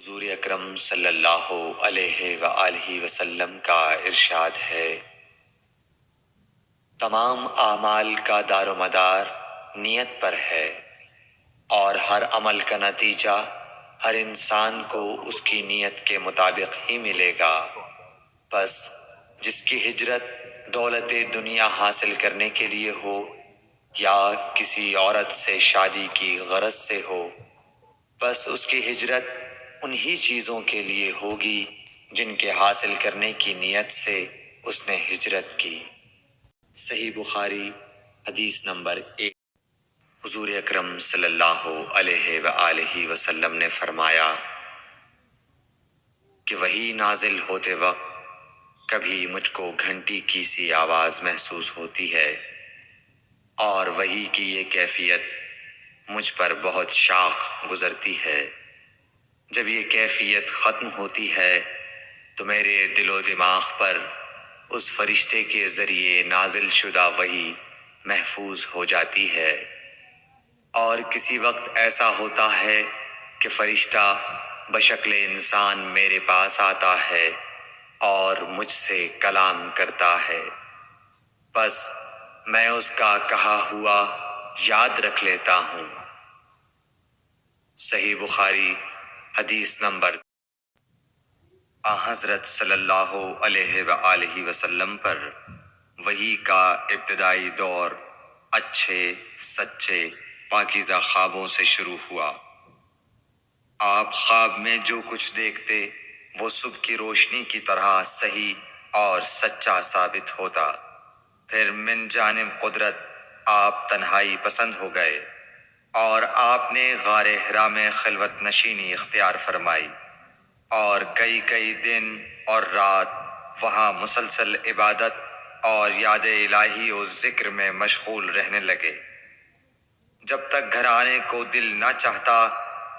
حضور اکرم صلی اللہ علیہ وآلہ وسلم کا ارشاد ہے، تمام اعمال کا دار و مدار نیت پر ہے، اور ہر عمل کا نتیجہ ہر انسان کو اس کی نیت کے مطابق ہی ملے گا۔ بس جس کی ہجرت دولت دنیا حاصل کرنے کے لیے ہو یا کسی عورت سے شادی کی غرض سے ہو، بس اس کی ہجرت انہی چیزوں کے لیے ہوگی جن کے حاصل کرنے کی نیت سے اس نے ہجرت کی۔ صحیح بخاری حدیث نمبر 1۔ حضور اکرم صلی اللہ علیہ وآلہ وسلم نے فرمایا کہ وحی نازل ہوتے وقت کبھی مجھ کو گھنٹی کی سی آواز محسوس ہوتی ہے، اور وحی کی یہ کیفیت مجھ پر بہت شاق گزرتی ہے۔ جب یہ کیفیت ختم ہوتی ہے تو میرے دل و دماغ پر اس فرشتے کے ذریعے نازل شدہ وحی محفوظ ہو جاتی ہے، اور کسی وقت ایسا ہوتا ہے کہ فرشتہ بشکل انسان میرے پاس آتا ہے اور مجھ سے کلام کرتا ہے، بس میں اس کا کہا ہوا یاد رکھ لیتا ہوں۔ صحیح بخاری حدیث نمبر۔ حضرت صلی اللہ علیہ وآلہ وسلم پر وحی کا ابتدائی دور اچھے سچے پاکیزہ خوابوں سے شروع ہوا۔ آپ خواب میں جو کچھ دیکھتے وہ صبح کی روشنی کی طرح صحیح اور سچا ثابت ہوتا۔ پھر من جانب قدرت آپ تنہائی پسند ہو گئے، اور آپ نے غار حرا میں خلوت نشینی اختیار فرمائی، اور کئی کئی دن اور رات وہاں مسلسل عبادت اور یاد الہی و ذکر میں مشغول رہنے لگے۔ جب تک گھر آنے کو دل نہ چاہتا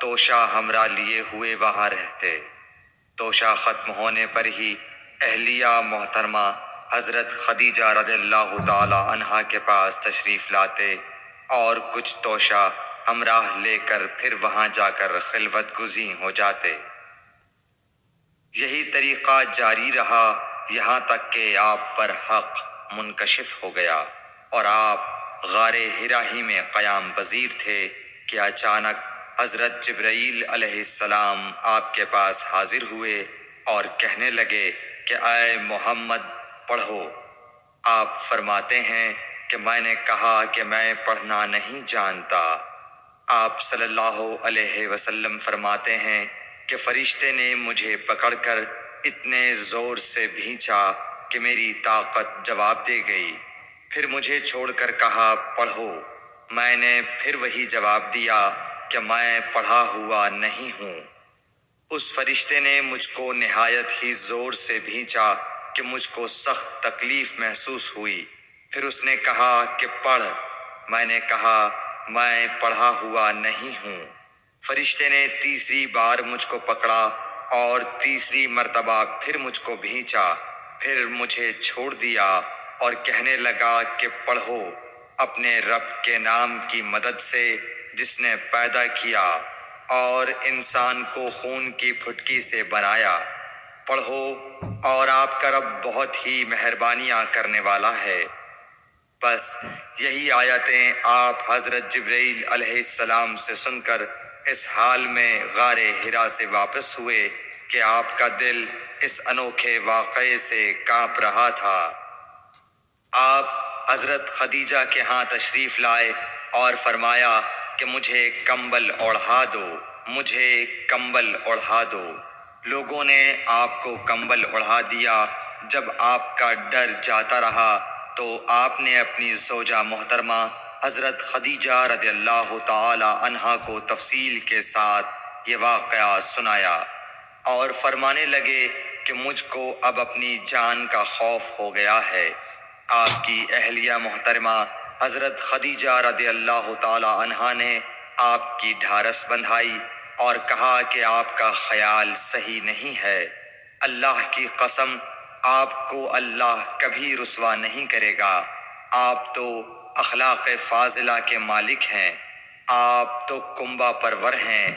توشہ ہمراہ لیے ہوئے وہاں رہتے۔ توشہ ختم ہونے پر ہی اہلیہ محترمہ حضرت خدیجہ رضی اللہ تعالی عنہا کے پاس تشریف لاتے، اور کچھ توشہ ہمراہ لے کر پھر وہاں جا کر خلوت گزین ہو جاتے۔ یہی طریقہ جاری رہا یہاں تک کہ آپ پر حق منکشف ہو گیا، اور آپ غار حرا ہی میں قیام پذیر تھے کہ اچانک حضرت جبرائیل علیہ السلام آپ کے پاس حاضر ہوئے اور کہنے لگے کہ اے محمد پڑھو۔ آپ فرماتے ہیں کہ میں نے کہا کہ میں پڑھنا نہیں جانتا۔ آپ صلی اللہ علیہ وسلم فرماتے ہیں کہ فرشتے نے مجھے پکڑ کر اتنے زور سے بھینچا کہ میری طاقت جواب دے گئی، پھر مجھے چھوڑ کر کہا پڑھو۔ میں نے پھر وہی جواب دیا کہ میں پڑھا ہوا نہیں ہوں۔ اس فرشتے نے مجھ کو نہایت ہی زور سے بھینچا کہ مجھ کو سخت تکلیف محسوس ہوئی، پھر اس نے کہا کہ پڑھ۔ میں نے کہا میں پڑھا ہوا نہیں ہوں۔ فرشتے نے تیسری بار مجھ کو پکڑا اور تیسری مرتبہ پھر مجھ کو بھینچا، پھر مجھے چھوڑ دیا اور کہنے لگا کہ پڑھو اپنے رب کے نام کی مدد سے جس نے پیدا کیا اور انسان کو خون کی پھٹکی سے بنایا۔ پڑھو اور آپ کا رب بہت ہی مہربانیاں کرنے والا ہے۔ بس یہی آیتیں آپ حضرت جبرائیل علیہ السلام سے سن کر اس حال میں غار حرا سے واپس ہوئے کہ آپ کا دل اس انوکھے واقعے سے کانپ رہا تھا۔ آپ حضرت خدیجہ کے ہاں تشریف لائے اور فرمایا کہ مجھے کمبل اوڑھا دو، مجھے کمبل اوڑھا دو۔ لوگوں نے آپ کو کمبل اوڑھا دیا۔ جب آپ کا ڈر جاتا رہا تو آپ نے اپنی زوجہ محترمہ حضرت خدیجہ رضی اللہ تعالی عنہا کو تفصیل کے ساتھ یہ واقعہ سنایا، اور فرمانے لگے کہ مجھ کو اب اپنی جان کا خوف ہو گیا ہے۔ آپ کی اہلیہ محترمہ حضرت خدیجہ رضی اللہ تعالی عنہا نے آپ کی ڈھارس بندھائی اور کہا کہ آپ کا خیال صحیح نہیں ہے۔ اللہ کی قسم آپ کو اللہ کبھی رسوا نہیں کرے گا۔ آپ تو اخلاق فاضلہ کے مالک ہیں، آپ تو کنبہ پرور ہیں،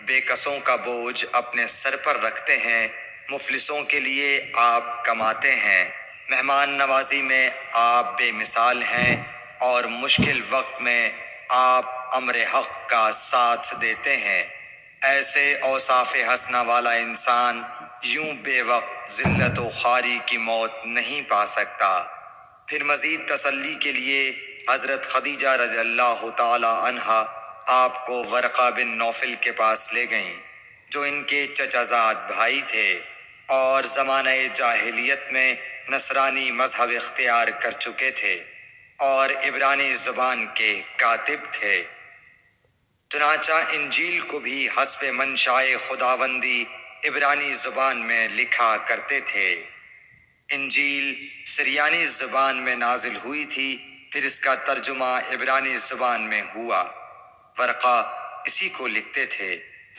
بے کسوں کا بوجھ اپنے سر پر رکھتے ہیں، مفلسوں کے لیے آپ کماتے ہیں، مہمان نوازی میں آپ بے مثال ہیں، اور مشکل وقت میں آپ امر حق کا ساتھ دیتے ہیں۔ ایسے اوصاف حسنہ والا انسان یوں بے وقت ذلت و خواری کی موت نہیں پا سکتا۔ پھر مزید تسلی کے لیے حضرت خدیجہ رضی اللہ تعالی عنہا آپ کو ورقہ بن نوفل کے پاس لے گئیں، جو ان کے چچا زاد بھائی تھے اور زمانہ جاہلیت میں نصرانی مذہب اختیار کر چکے تھے اور عبرانی زبان کے کاتب تھے۔ چنانچہ انجیل کو بھی حسب منشائے خداوندی عبرانی زبان میں لکھا کرتے تھے۔ انجیل سریانی زبان میں نازل ہوئی تھی، پھر اس کا ترجمہ عبرانی زبان میں ہوا۔ ورقہ اسی کو لکھتے تھے۔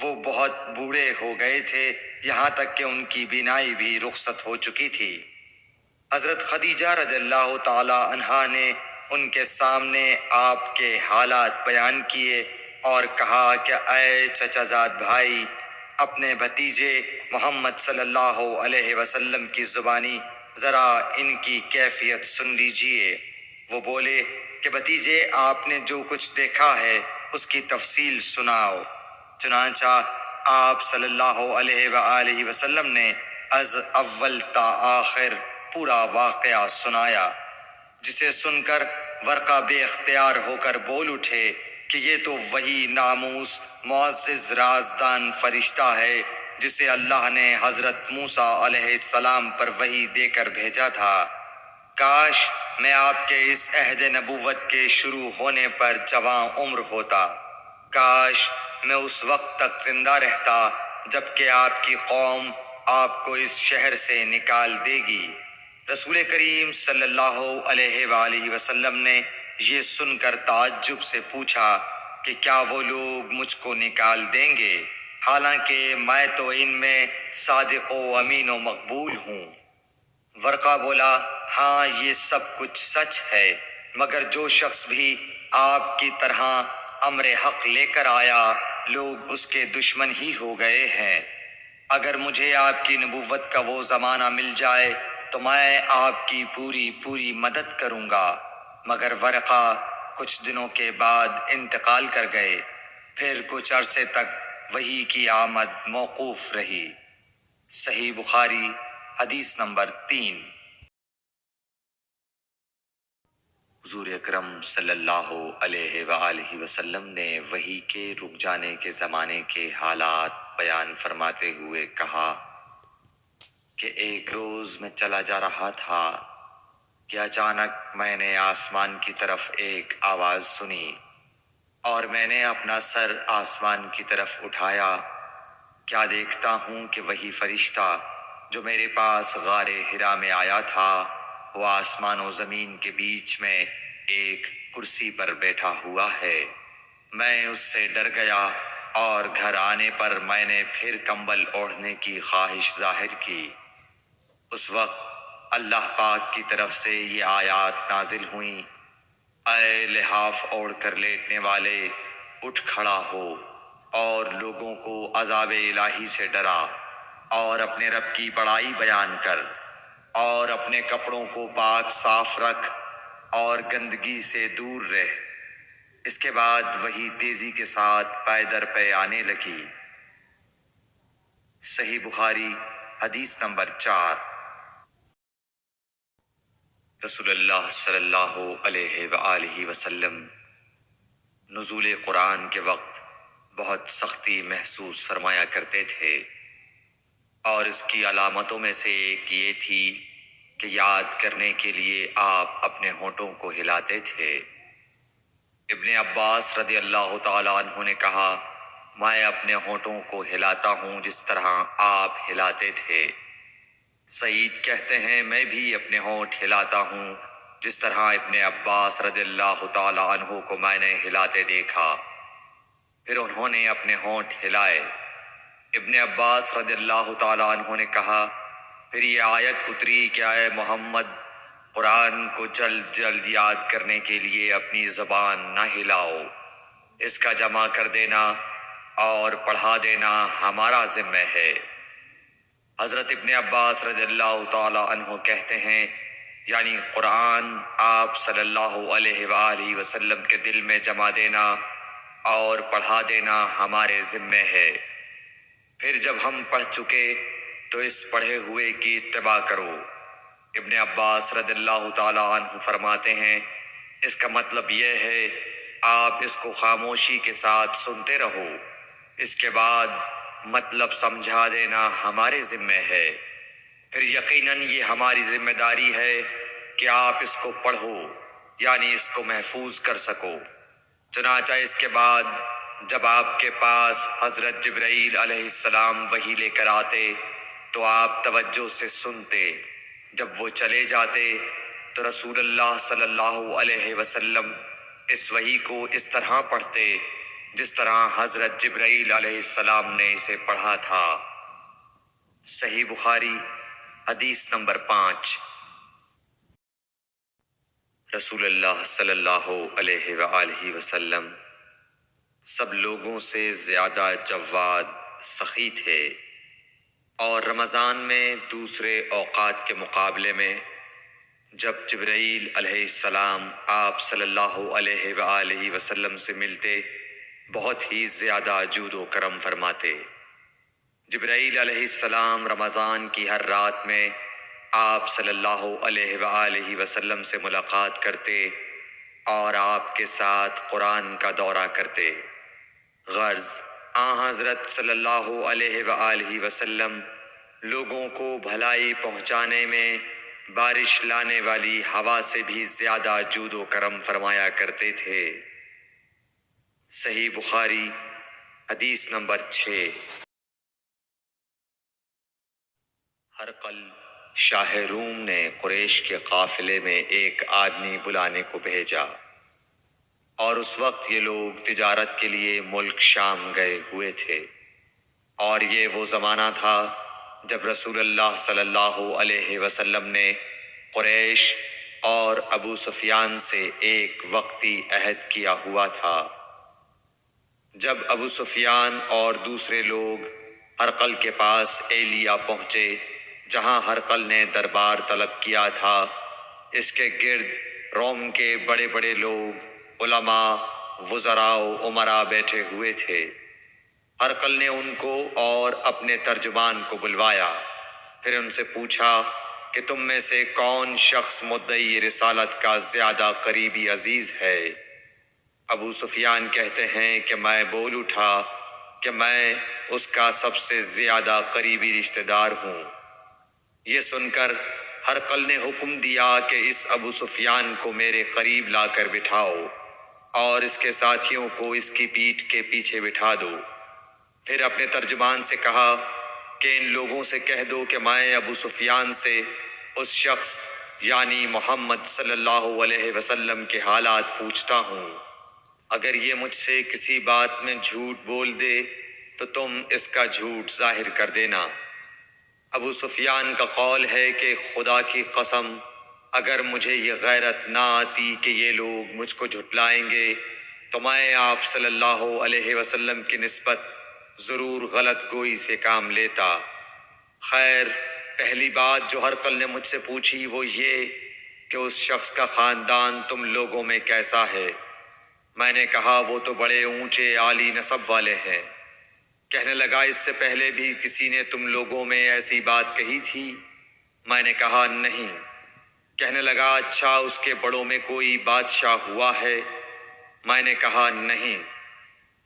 وہ بہت بوڑھے ہو گئے تھے، یہاں تک کہ ان کی بینائی بھی رخصت ہو چکی تھی۔ حضرت خدیجہ رضی اللہ تعالی عنہا نے ان کے سامنے آپ کے حالات بیان کیے اور کہا کہ اے چچا زاد بھائی، اپنے بھتیجے محمد صلی اللہ علیہ وسلم کی زبانی ذرا ان کی کیفیت سن لیجئے۔ وہ بولے کہ بھتیجے، آپ نے جو کچھ دیکھا ہے اس کی تفصیل سناؤ۔ چنانچہ آپ صلی اللہ علیہ وآلہ وسلم نے از اول تا آخر پورا واقعہ سنایا، جسے سن کر ورقہ بے اختیار ہو کر بول اٹھے کہ یہ تو وہی ناموس معزز رازدان فرشتہ ہے جسے اللہ نے حضرت موسیٰ علیہ السلام پر وحی دے کر بھیجا تھا۔ کاش میں آپ کے اس عہد نبوت کے شروع ہونے پر جواں عمر ہوتا، کاش میں اس وقت تک زندہ رہتا جب کہ آپ کی قوم آپ کو اس شہر سے نکال دے گی۔ رسول کریم صلی اللہ علیہ وآلہ وسلم نے یہ سن کر تعجب سے پوچھا کہ کیا وہ لوگ مجھ کو نکال دیں گے، حالانکہ میں تو ان میں صادق و امین و مقبول ہوں۔ ورقہ بولا، ہاں یہ سب کچھ سچ ہے، مگر جو شخص بھی آپ کی طرح امر حق لے کر آیا، لوگ اس کے دشمن ہی ہو گئے ہیں۔ اگر مجھے آپ کی نبوت کا وہ زمانہ مل جائے تو میں آپ کی پوری مدد کروں گا، مگر ورقہ کچھ دنوں کے بعد انتقال کر گئے۔ پھر کچھ عرصے تک وحی کی آمد موقوف رہی۔ صحیح بخاری حدیث نمبر 3۔ حضور اکرم صلی اللہ علیہ وآلہ وسلم نے وحی کے رک جانے کے زمانے کے حالات بیان فرماتے ہوئے کہا کہ ایک روز میں چلا جا رہا تھا کہ اچانک میں نے آسمان کی طرف ایک آواز سنی اور میں نے اپنا سر آسمان کی طرف اٹھایا۔ کیا دیکھتا ہوں کہ وہی فرشتہ جو میرے پاس غار حرا میں آیا تھا، وہ آسمان و زمین کے بیچ میں ایک کرسی پر بیٹھا ہوا ہے۔ میں اس سے ڈر گیا اور گھر آنے پر میں نے پھر کمبل اوڑھنے کی خواہش ظاہر کی۔ اس وقت اللہ پاک کی طرف سے یہ آیات نازل ہوئیں، اے لحاف اوڑھ کر لیٹنے والے، اٹھ کھڑا ہو اور لوگوں کو عذاب الہی سے ڈرا، اور اپنے رب کی بڑائی بیان کر، اور اپنے کپڑوں کو پاک صاف رکھ اور گندگی سے دور رہ۔ اس کے بعد وہی تیزی کے ساتھ پے در پے آنے لگی۔ صحیح بخاری حدیث نمبر 4۔ رسول اللہ صلی اللہ علیہ وآلہ وسلم نزول قرآن کے وقت بہت سختی محسوس فرمایا کرتے تھے، اور اس کی علامتوں میں سے ایک یہ تھی کہ یاد کرنے کے لیے آپ اپنے ہونٹوں کو ہلاتے تھے۔ ابن عباس رضی اللہ تعالیٰ عنہ نے کہا، میں اپنے ہونٹوں کو ہلاتا ہوں جس طرح آپ ہلاتے تھے۔ سعید کہتے ہیں، میں بھی اپنے ہونٹ ہلاتا ہوں جس طرح ابن عباس رضی اللہ تعالیٰ عنہ کو میں نے ہلاتے دیکھا۔ پھر انہوں نے اپنے ہونٹ ہلائے۔ ابن عباس رضی اللہ تعالیٰ عنہ نے کہا، پھر یہ آیت اتری کہ اے محمد، قرآن کو جلد جلد یاد کرنے کے لیے اپنی زبان نہ ہلاؤ، اس کا جمع کر دینا اور پڑھا دینا ہمارا ذمہ ہے۔ حضرت ابن عباس رضی اللہ تعالی عنہ کہتے ہیں، یعنی قرآن آپ صلی اللہ علیہ وآلہ وسلم کے دل میں جما دینا اور پڑھا دینا ہمارے ذمہ ہے۔ پھر جب ہم پڑھ چکے تو اس پڑھے ہوئے کی اتباع کرو۔ ابن عباس رضی اللہ تعالی عنہ فرماتے ہیں، اس کا مطلب یہ ہے آپ اس کو خاموشی کے ساتھ سنتے رہو، اس کے بعد مطلب سمجھا دینا ہمارے ذمہ ہے۔ پھر یقیناً یہ ہماری ذمہ داری ہے کہ آپ اس کو پڑھو، یعنی اس کو محفوظ کر سکو۔ چنانچہ اس کے بعد جب آپ کے پاس حضرت جبرائیل علیہ السلام وحی لے کر آتے تو آپ توجہ سے سنتے۔ جب وہ چلے جاتے تو رسول اللہ صلی اللہ علیہ وسلم اس وحی کو اس طرح پڑھتے جس طرح حضرت جبرائیل علیہ السلام نے اسے پڑھا تھا۔ صحیح بخاری حدیث نمبر 5۔ رسول اللہ صلی اللہ علیہ وآلہ وسلم سب لوگوں سے زیادہ جواد سخی تھے، اور رمضان میں دوسرے اوقات کے مقابلے میں جب جبرائیل علیہ السلام آپ صلی اللہ علیہ وآلہ وسلم سے ملتے بہت ہی زیادہ جود و کرم فرماتے۔ جبرائیل علیہ السلام رمضان کی ہر رات میں آپ صلی اللہ علیہ وآلہ وسلم سے ملاقات کرتے اور آپ کے ساتھ قرآن کا دورہ کرتے۔ غرض حضرت صلی اللہ علیہ وآلہ وسلم لوگوں کو بھلائی پہنچانے میں بارش لانے والی ہوا سے بھی زیادہ جود و کرم فرمایا کرتے تھے۔ صحیح بخاری حدیث نمبر 6۔ ہرقل شاہ روم نے قریش کے قافلے میں ایک آدمی بلانے کو بھیجا، اور اس وقت یہ لوگ تجارت کے لیے ملک شام گئے ہوئے تھے، اور یہ وہ زمانہ تھا جب رسول اللہ صلی اللہ علیہ وسلم نے قریش اور ابو سفیان سے ایک وقتی عہد کیا ہوا تھا۔ جب ابو سفیان اور دوسرے لوگ ہرقل کے پاس ایلیا پہنچے جہاں ہرقل نے دربار طلب کیا تھا، اس کے گرد روم کے بڑے بڑے لوگ، علماء، وزراء و امراء بیٹھے ہوئے تھے۔ ہرقل نے ان کو اور اپنے ترجمان کو بلوایا، پھر ان سے پوچھا کہ تم میں سے کون شخص مدعی رسالت کا زیادہ قریبی عزیز ہے؟ ابو سفیان کہتے ہیں کہ میں بول اٹھا کہ میں اس کا سب سے زیادہ قریبی رشتہ دار ہوں۔ یہ سن کر ہرقل نے حکم دیا کہ اس ابو سفیان کو میرے قریب لا کر بٹھاؤ اور اس کے ساتھیوں کو اس کی پیٹھ کے پیچھے بٹھا دو۔ پھر اپنے ترجمان سے کہا کہ ان لوگوں سے کہہ دو کہ میں ابو سفیان سے اس شخص یعنی محمد صلی اللہ علیہ وسلم کے حالات پوچھتا ہوں۔ اگر یہ مجھ سے کسی بات میں جھوٹ بول دے تو تم اس کا جھوٹ ظاہر کر دینا۔ ابو سفیان کا قول ہے کہ خدا کی قسم اگر مجھے یہ غیرت نہ آتی کہ یہ لوگ مجھ کو جھٹلائیں گے تو میں آپ صلی اللہ علیہ وسلم کی نسبت ضرور غلط گوئی سے کام لیتا۔ خیر، پہلی بات جو ہرقل نے مجھ سے پوچھی وہ یہ کہ اس شخص کا خاندان تم لوگوں میں کیسا ہے؟ میں نے کہا وہ تو بڑے اونچے عالی نسب والے ہیں۔ کہنے لگا اس سے پہلے بھی کسی نے تم لوگوں میں ایسی بات کہی تھی؟ میں نے کہا نہیں۔ کہنے لگا اچھا اس کے بڑوں میں کوئی بادشاہ ہوا ہے؟ میں نے کہا نہیں۔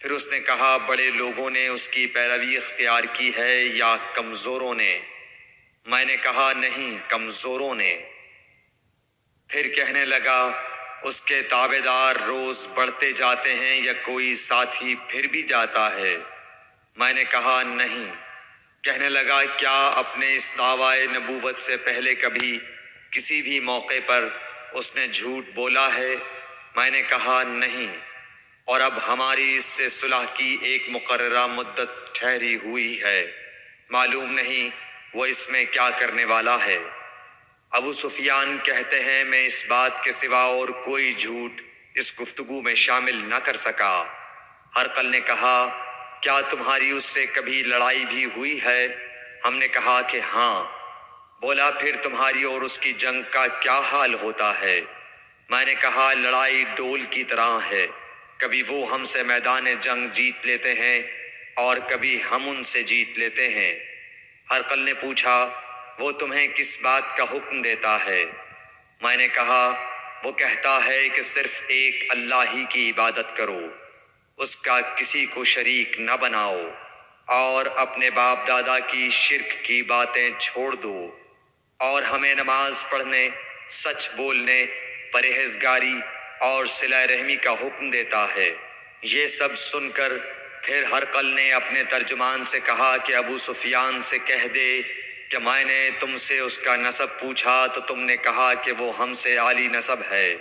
پھر اس نے کہا بڑے لوگوں نے اس کی پیروی اختیار کی ہے یا کمزوروں نے؟ میں نے کہا نہیں، کمزوروں نے۔ پھر کہنے لگا اس کے تابعدار روز بڑھتے جاتے ہیں یا کوئی ساتھی پھر بھی جاتا ہے؟ میں نے کہا نہیں۔ کہنے لگا کیا اپنے اس دعوی نبوت سے پہلے کبھی کسی بھی موقع پر اس نے جھوٹ بولا ہے؟ میں نے کہا نہیں۔ اور اب ہماری اس سے صلح کی ایک مقررہ مدت ٹھہری ہوئی ہے، معلوم نہیں وہ اس میں کیا کرنے والا ہے۔ ابو سفیان کہتے ہیں میں اس بات کے سوا اور کوئی جھوٹ اس گفتگو میں شامل نہ کر سکا۔ ہرقل نے کہا کیا تمہاری اس سے کبھی لڑائی بھی ہوئی ہے؟ ہم نے کہا کہ ہاں۔ بولا پھر تمہاری اور اس کی جنگ کا کیا حال ہوتا ہے؟ میں نے کہا لڑائی ڈول کی طرح ہے، کبھی وہ ہم سے میدان جنگ جیت لیتے ہیں اور کبھی ہم ان سے جیت لیتے ہیں۔ ہرقل نے پوچھا وہ تمہیں کس بات کا حکم دیتا ہے؟ میں نے کہا وہ کہتا ہے کہ صرف ایک اللہ ہی کی عبادت کرو، اس کا کسی کو شریک نہ بناؤ، اور اپنے باپ دادا کی شرک کی باتیں چھوڑ دو، اور ہمیں نماز پڑھنے، سچ بولنے، پرہیزگاری اور صلہ رحمی کا حکم دیتا ہے۔ یہ سب سن کر پھر ہرقل نے اپنے ترجمان سے کہا کہ ابو سفیان سے کہہ دے کہ میں نے تم سے اس کا نسب پوچھا تو تم نے کہا کہ وہ ہم سے عالی نسب ہے،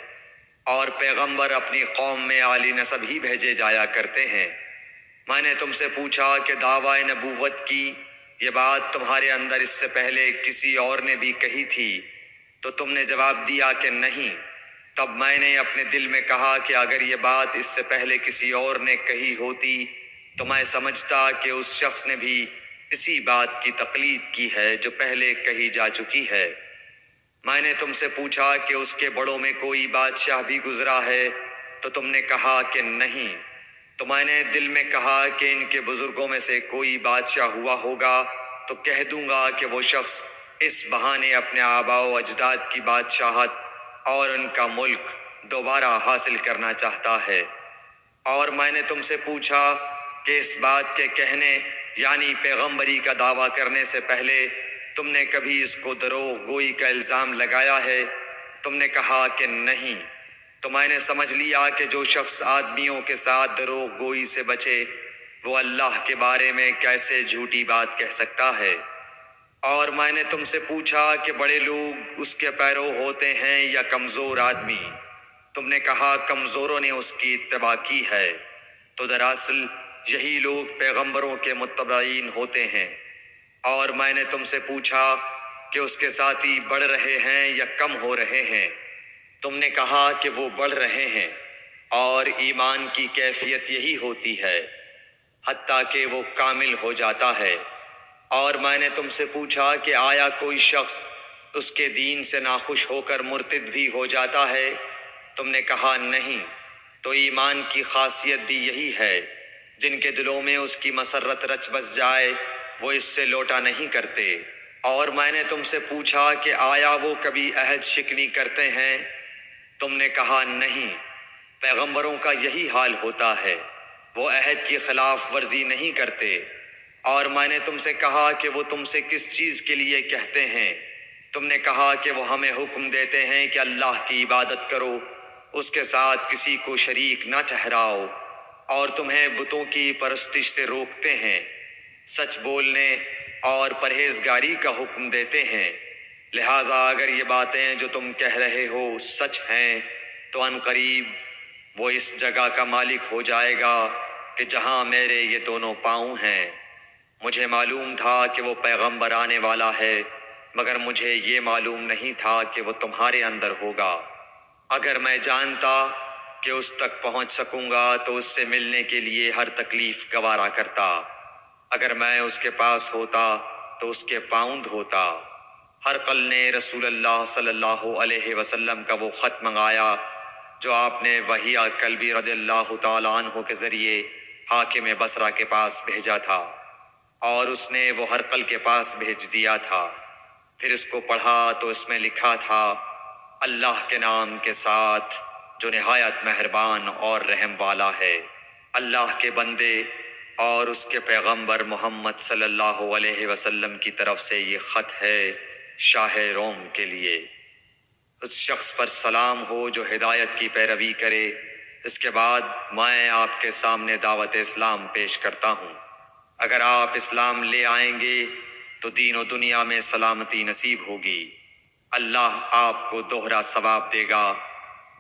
اور پیغمبر اپنی قوم میں عالی نسب ہی بھیجے جایا کرتے ہیں۔ میں نے تم سے پوچھا کہ دعوی نبوت کی یہ بات تمہارے اندر اس سے پہلے کسی اور نے بھی کہی تھی؟ تو تم نے جواب دیا کہ نہیں۔ تب میں نے اپنے دل میں کہا کہ اگر یہ بات اس سے پہلے کسی اور نے کہی ہوتی تو میں سمجھتا کہ اس شخص نے بھی اسی بات کی تقلید کی ہے جو پہلے کہی جا چکی ہے۔ میں نے تم سے پوچھا کہ اس کے بڑوں میں کوئی بادشاہ بھی گزرا ہے تو تم نے کہا کہ نہیں۔ تو میں نے دل میں کہا کہ ان کے بزرگوں میں سے کوئی بادشاہ ہوا ہوگا تو کہہ دوں گا کہ وہ شخص اس بہانے اپنے آباء و اجداد کی بادشاہت اور ان کا ملک دوبارہ حاصل کرنا چاہتا ہے۔ اور میں نے تم سے پوچھا کہ اس بات کے کہنے یعنی پیغمبری کا دعویٰ کرنے سے پہلے تم نے کبھی اس کو دروغ گوئی کا الزام لگایا ہے؟ تم نے کہا کہ نہیں۔ تو میں نے سمجھ لیا کہ جو شخص آدمیوں کے ساتھ دروغ گوئی سے بچے وہ اللہ کے بارے میں کیسے جھوٹی بات کہہ سکتا ہے۔ اور میں نے تم سے پوچھا کہ بڑے لوگ اس کے پیرو ہوتے ہیں یا کمزور آدمی؟ تم نے کہا کمزوروں نے اس کی اتباع کی ہے۔ تو دراصل یہی لوگ پیغمبروں کے متبعین ہوتے ہیں۔ اور میں نے تم سے پوچھا کہ اس کے ساتھی بڑھ رہے ہیں یا کم ہو رہے ہیں؟ تم نے کہا کہ وہ بڑھ رہے ہیں، اور ایمان کی کیفیت یہی ہوتی ہے حتیٰ کہ وہ کامل ہو جاتا ہے۔ اور میں نے تم سے پوچھا کہ آیا کوئی شخص اس کے دین سے ناخوش ہو کر مرتد بھی ہو جاتا ہے؟ تم نے کہا نہیں۔ تو ایمان کی خاصیت بھی یہی ہے، جن کے دلوں میں اس کی مسرت رچ بس جائے وہ اس سے لوٹا نہیں کرتے۔ اور میں نے تم سے پوچھا کہ آیا وہ کبھی عہد شکنی کرتے ہیں؟ تم نے کہا نہیں۔ پیغمبروں کا یہی حال ہوتا ہے، وہ عہد کی خلاف ورزی نہیں کرتے۔ اور میں نے تم سے کہا کہ وہ تم سے کس چیز کے لیے کہتے ہیں؟ تم نے کہا کہ وہ ہمیں حکم دیتے ہیں کہ اللہ کی عبادت کرو، اس کے ساتھ کسی کو شریک نہ ٹھہراؤ، اور تمہیں بتوں کی پرستش سے روکتے ہیں، سچ بولنے اور پرہیزگاری کا حکم دیتے ہیں۔ لہٰذا اگر یہ باتیں جو تم کہہ رہے ہو سچ ہیں تو ان قریب وہ اس جگہ کا مالک ہو جائے گا کہ جہاں میرے یہ دونوں پاؤں ہیں۔ مجھے معلوم تھا کہ وہ پیغمبر آنے والا ہے، مگر مجھے یہ معلوم نہیں تھا کہ وہ تمہارے اندر ہوگا۔ اگر میں جانتا کہ اس تک پہنچ سکوں گا تو اس سے ملنے کے لیے ہر تکلیف گوارا کرتا۔ اگر میں اس کے پاس ہوتا تو اس کے پاؤں دھوتا۔ ہرقل نے رسول اللہ صلی اللہ علیہ وسلم کا وہ خط منگایا جو آپ نے وحیہ کلبی رضی اللہ تعالیٰ عنہ کے ذریعے حاکم بصرہ کے پاس بھیجا تھا، اور اس نے وہ ہرقل کے پاس بھیج دیا تھا۔ پھر اس کو پڑھا تو اس میں لکھا تھا، اللہ کے نام کے ساتھ جو نہایت مہربان اور رحم والا ہے۔ اللہ کے بندے اور اس کے پیغمبر محمد صلی اللہ علیہ وسلم کی طرف سے یہ خط ہے شاہ روم کے لیے۔ اس شخص پر سلام ہو جو ہدایت کی پیروی کرے۔ اس کے بعد میں آپ کے سامنے دعوت اسلام پیش کرتا ہوں۔ اگر آپ اسلام لے آئیں گے تو دین و دنیا میں سلامتی نصیب ہوگی، اللہ آپ کو دوہرا ثواب دے گا،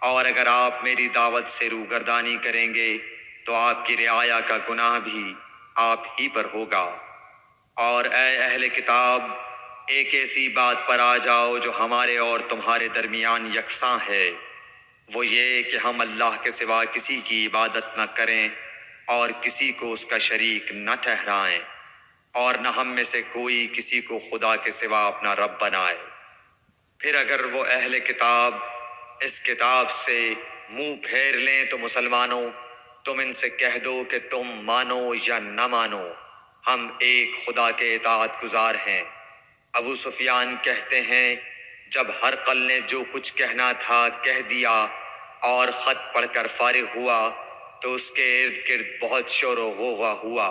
اور اگر آپ میری دعوت سے روگردانی کریں گے تو آپ کی رعایا کا گناہ بھی آپ ہی پر ہوگا۔ اور اے اہل کتاب، ایک ایسی بات پر آ جاؤ جو ہمارے اور تمہارے درمیان یکساں ہے، وہ یہ کہ ہم اللہ کے سوا کسی کی عبادت نہ کریں اور کسی کو اس کا شریک نہ ٹھہرائیں، اور نہ ہم میں سے کوئی کسی کو خدا کے سوا اپنا رب بنائے۔ پھر اگر وہ اہل کتاب اس کتاب سے منہ پھیر لیں تو مسلمانوں، تم ان سے کہہ دو کہ تم مانو یا نہ مانو، ہم ایک خدا کے اطاعت گزار ہیں۔ ابو سفیان کہتے ہیں، جب ہرقل نے جو کچھ کہنا تھا کہہ دیا اور خط پڑھ کر فارغ ہوا تو اس کے ارد گرد بہت شور و غوغا ہوا،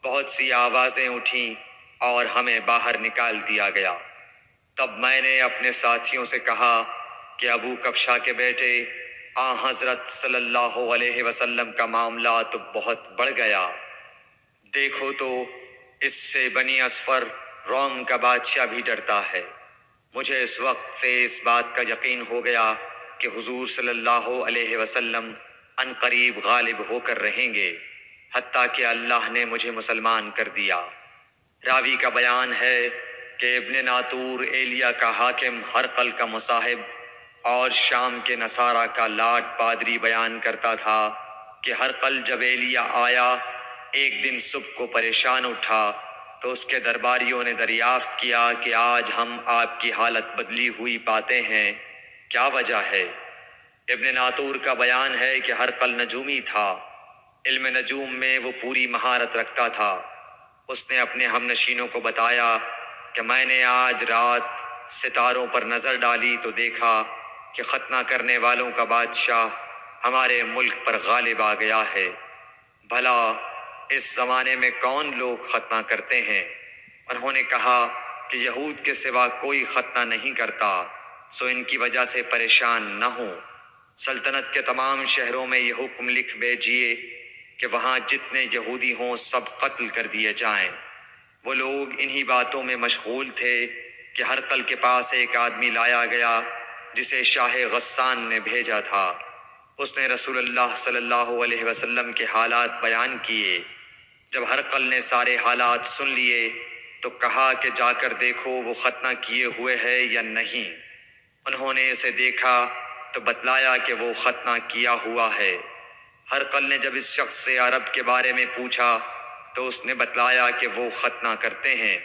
بہت سی آوازیں اٹھیں اور ہمیں باہر نکال دیا گیا۔ تب میں نے اپنے ساتھیوں سے کہا کہ ابو کبشہ کے بیٹے، حضرت صلی اللہ علیہ وسلم کا معاملہ تو بہت بڑھ گیا۔ دیکھو تو اس سے بنی اصفر روم کا بادشاہ بھی ڈرتا ہے۔ مجھے اس وقت سے اس بات کا یقین ہو گیا کہ حضور صلی اللہ علیہ وسلم ان قریب غالب ہو کر رہیں گے، حتیٰ کہ اللہ نے مجھے مسلمان کر دیا۔ راوی کا بیان ہے کہ ابن ناطور ایلیا کا حاکم ہرقل کا مصاحب اور شام کے نصارہ کا لاٹ پادری بیان کرتا تھا کہ ہرقل جب ایلیا آیا ایک دن صبح کو پریشان اٹھا تو اس کے درباریوں نے دریافت کیا کہ آج ہم آپ کی حالت بدلی ہوئی پاتے ہیں، کیا وجہ ہے؟ ابن ناطور کا بیان ہے کہ ہرقل نجومی تھا، علم نجوم میں وہ پوری مہارت رکھتا تھا۔ اس نے اپنے ہم نشینوں کو بتایا کہ میں نے آج رات ستاروں پر نظر ڈالی تو دیکھا کہ ختنہ کرنے والوں کا بادشاہ ہمارے ملک پر غالب آ گیا ہے۔ بھلا اس زمانے میں کون لوگ ختنہ کرتے ہیں؟ انہوں نے کہا کہ یہود کے سوا کوئی ختنہ نہیں کرتا، سو ان کی وجہ سے پریشان نہ ہوں۔ سلطنت کے تمام شہروں میں یہ حکم لکھ بھیجیے کہ وہاں جتنے یہودی ہوں سب قتل کر دیے جائیں۔ وہ لوگ انہی باتوں میں مشغول تھے کہ ہرقل کے پاس ایک آدمی لایا گیا جسے شاہ غسان نے بھیجا تھا۔ اس نے رسول اللہ صلی اللہ علیہ وسلم کے حالات بیان کیے۔ جب ہرقل نے سارے حالات سن لیے تو کہا کہ جا کر دیکھو وہ ختنہ کیے ہوئے ہے یا نہیں۔ انہوں نے اسے دیکھا تو بتلایا کہ وہ ختنہ کیا ہوا ہے۔ ہرقل نے جب اس شخص سے عرب کے بارے میں پوچھا تو اس نے بتلایا کہ وہ ختنہ کرتے ہیں۔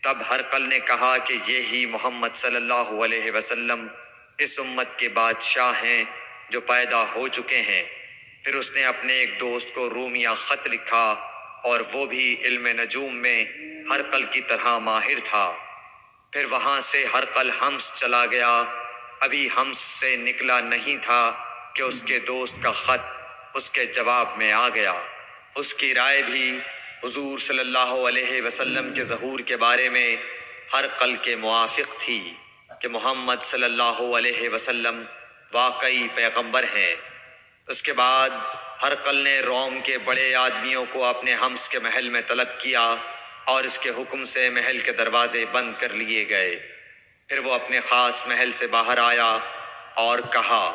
تب ہرقل نے کہا کہ یہی محمد صلی اللہ علیہ وسلم اس امت کے بادشاہ ہیں جو پیدا ہو چکے ہیں۔ پھر اس نے اپنے ایک دوست کو رومیہ خط لکھا اور وہ بھی علم نجوم میں ہرقل کی طرح ماہر تھا۔ پھر وہاں سے ہرقل حمص چلا گیا۔ ابھی حمص سے نکلا نہیں تھا کہ اس کے دوست کا خط اس کے جواب میں آ گیا۔ اس کی رائے بھی حضور صلی اللہ علیہ وسلم کے ظہور کے بارے میں ہرقل کے موافق تھی کہ محمد صلی اللہ علیہ وسلم واقعی پیغمبر ہیں۔ اس کے بعد ہرقل نے روم کے بڑے آدمیوں کو اپنے حمص کے محل میں طلب کیا اور اس کے حکم سے محل کے دروازے بند کر لیے گئے۔ پھر وہ اپنے خاص محل سے باہر آیا اور کہا،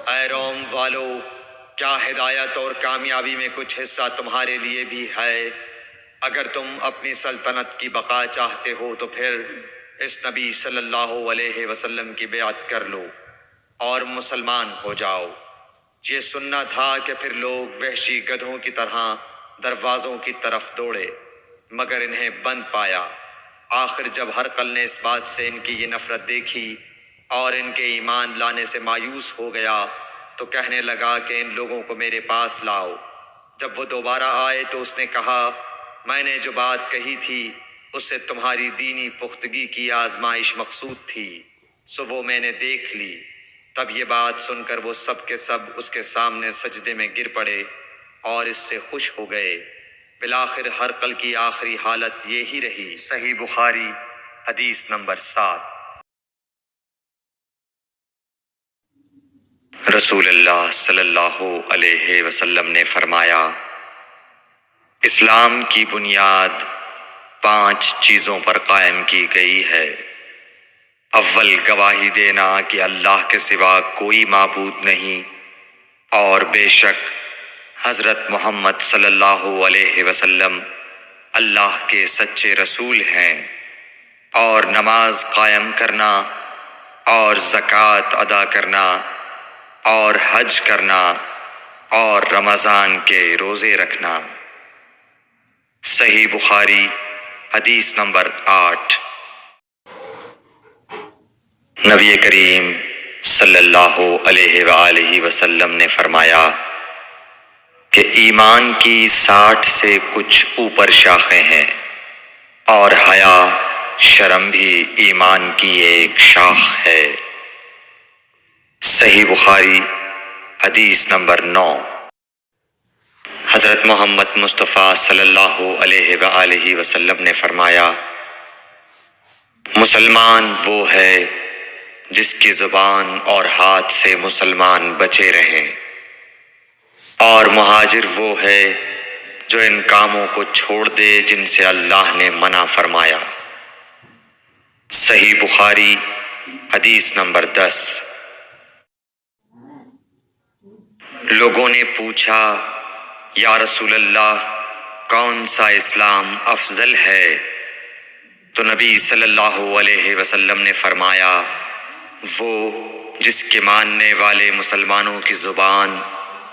اے روم والو، کیا ہدایت اور کامیابی میں کچھ حصہ تمہارے لیے بھی ہے؟ اگر تم اپنی سلطنت کی بقا چاہتے ہو تو پھر اس نبی صلی اللہ علیہ وسلم کی بیعت کر لو اور مسلمان ہو جاؤ۔ یہ سننا تھا کہ پھر لوگ وحشی گدھوں کی طرح دروازوں کی طرف دوڑے، مگر انہیں بند پایا۔ آخر جب ہرقل نے اس بات سے ان کی یہ نفرت دیکھی اور ان کے ایمان لانے سے مایوس ہو گیا تو کہنے لگا کہ ان لوگوں کو میرے پاس لاؤ۔ جب وہ دوبارہ آئے تو اس نے کہا، میں نے جو بات کہی تھی اس سے تمہاری دینی پختگی کی آزمائش مقصود تھی، سو وہ میں نے دیکھ لی۔ تب یہ بات سن کر وہ سب کے سب اس کے سامنے سجدے میں گر پڑے اور اس سے خوش ہو گئے۔ بالآخر ہرقل کی آخری حالت یہی رہی۔ صحیح بخاری حدیث نمبر 7۔ رسول اللہ صلی اللہ علیہ وسلم نے فرمایا، اسلام کی بنیاد 5 چیزوں پر قائم کی گئی ہے۔ اول، گواہی دینا کہ اللہ کے سوا کوئی معبود نہیں اور بے شک حضرت محمد صلی اللہ علیہ وسلم اللہ کے سچے رسول ہیں، اور نماز قائم کرنا اور زکوٰۃ ادا کرنا اور حج کرنا اور رمضان کے روزے رکھنا۔ صحیح بخاری حدیث نمبر 8۔ نبی کریم صلی اللہ علیہ وآلہ وسلم نے فرمایا کہ ایمان کی 60 سے کچھ اوپر شاخیں ہیں، اور حیا شرم بھی ایمان کی ایک شاخ ہے۔ صحیح بخاری حدیث نمبر 9۔ حضرت محمد مصطفیٰ صلی اللہ علیہ وآلہ وسلم نے فرمایا، مسلمان وہ ہے جس کی زبان اور ہاتھ سے مسلمان بچے رہیں، اور مہاجر وہ ہے جو ان کاموں کو چھوڑ دے جن سے اللہ نے منع فرمایا۔ صحیح بخاری حدیث نمبر 10۔ لوگوں نے پوچھا، یا رسول اللہ، کون سا اسلام افضل ہے؟ تو نبی صلی اللہ علیہ وسلم نے فرمایا، وہ جس کے ماننے والے مسلمانوں کی زبان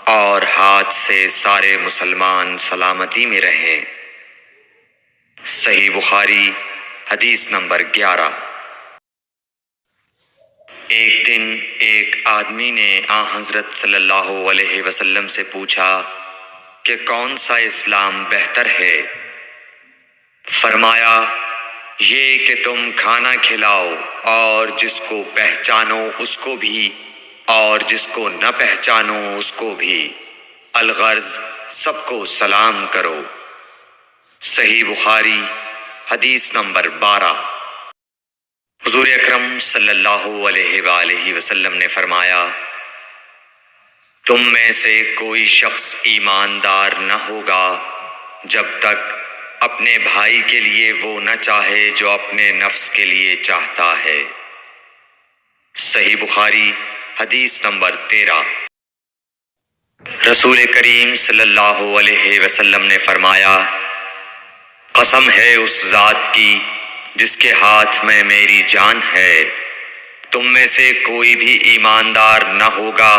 اور ہاتھ سے سارے مسلمان سلامتی میں رہیں۔ صحیح بخاری حدیث نمبر 11۔ ایک دن ایک آدمی نے حضرت صلی اللہ علیہ وسلم سے پوچھا کہ کون سا اسلام بہتر ہے؟ فرمایا، یہ کہ تم کھانا کھلاؤ اور جس کو پہچانو اس کو بھی اور جس کو نہ پہچانو اس کو بھی، الغرض سب کو سلام کرو۔ صحیح بخاری حدیث نمبر 12۔ حضور اکرم صلی اللہ علیہ وآلہ وسلم نے فرمایا، تم میں سے کوئی شخص ایماندار نہ ہوگا جب تک اپنے بھائی کے لیے وہ نہ چاہے جو اپنے نفس کے لیے چاہتا ہے۔ صحیح بخاری حدیث نمبر 13۔ رسول کریم صلی اللہ علیہ وسلم نے فرمایا، قسم ہے اس ذات کی جس کے ہاتھ میں میری جان ہے، تم میں سے کوئی بھی ایماندار نہ ہوگا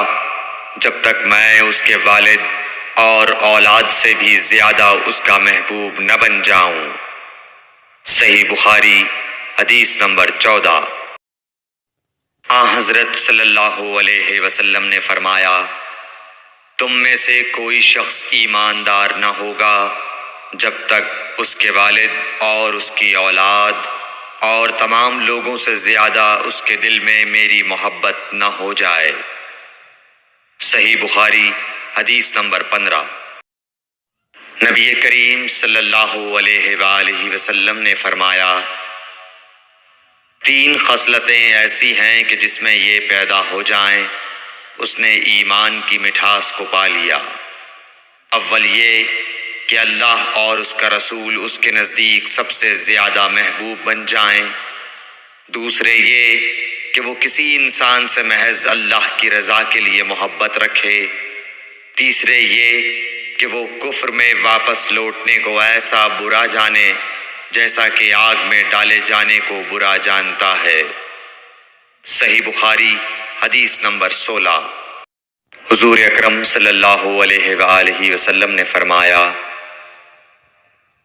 جب تک میں اس کے والد اور اولاد سے بھی زیادہ اس کا محبوب نہ بن جاؤں۔ صحیح بخاری حدیث نمبر 14۔ حضرت صلی اللہ علیہ وسلم نے فرمایا، تم میں سے کوئی شخص ایماندار نہ ہوگا جب تک اس کے والد اور اس کی اولاد اور تمام لوگوں سے زیادہ اس کے دل میں میری محبت نہ ہو جائے۔ صحیح بخاری حدیث نمبر 15۔ نبی کریم صلی اللہ علیہ وآلہ وسلم نے فرمایا، 3 خصلتیں ایسی ہیں کہ جس میں یہ پیدا ہو جائیں اس نے ایمان کی مٹھاس کو پا لیا۔ اول یہ کہ اللہ اور اس کا رسول اس کے نزدیک سب سے زیادہ محبوب بن جائیں۔ دوسرے یہ کہ وہ کسی انسان سے محض اللہ کی رضا کے لیے محبت رکھے۔ تیسرے یہ کہ وہ کفر میں واپس لوٹنے کو ایسا برا جانے جیسا کہ آگ میں ڈالے جانے کو برا جانتا ہے۔ صحیح بخاری حدیث نمبر 16۔ حضور اکرم صلی اللہ علیہ وآلہ وسلم نے فرمایا،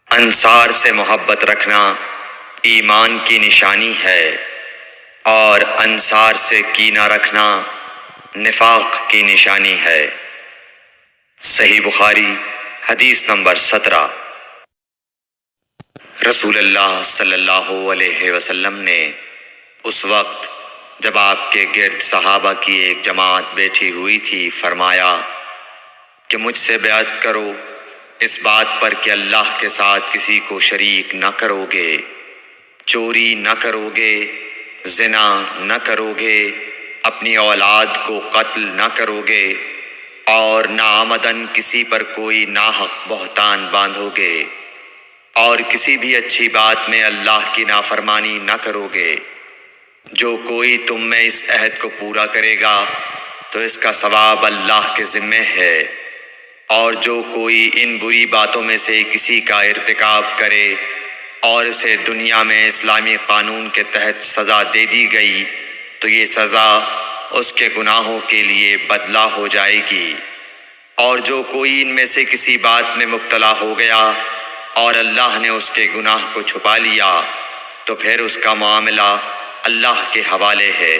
انصار سے محبت رکھنا ایمان کی نشانی ہے، اور انصار سے کینہ رکھنا نفاق کی نشانی ہے۔ صحیح بخاری حدیث نمبر 17۔ رسول اللہ صلی اللہ علیہ وسلم نے اس وقت جب آپ کے گرد صحابہ کی ایک جماعت بیٹھی ہوئی تھی فرمایا کہ مجھ سے بیعت کرو اس بات پر کہ اللہ کے ساتھ کسی کو شریک نہ کرو گے، چوری نہ کرو گے، زنا نہ کرو گے، اپنی اولاد کو قتل نہ کرو گے، اور ناعمدن کسی پر کوئی ناحق بہتان باندھو گے، اور کسی بھی اچھی بات میں اللہ کی نافرمانی نہ کرو گے۔ جو کوئی تم میں اس عہد کو پورا کرے گا تو اس کا ثواب اللہ کے ذمے ہے، اور جو کوئی ان بری باتوں میں سے کسی کا ارتکاب کرے اور اسے دنیا میں اسلامی قانون کے تحت سزا دے دی گئی تو یہ سزا اس کے گناہوں کے لیے بدلہ ہو جائے گی، اور جو کوئی ان میں سے کسی بات میں مبتلا ہو گیا اور اللہ نے اس کے گناہ کو چھپا لیا تو پھر اس کا معاملہ اللہ کے حوالے ہے،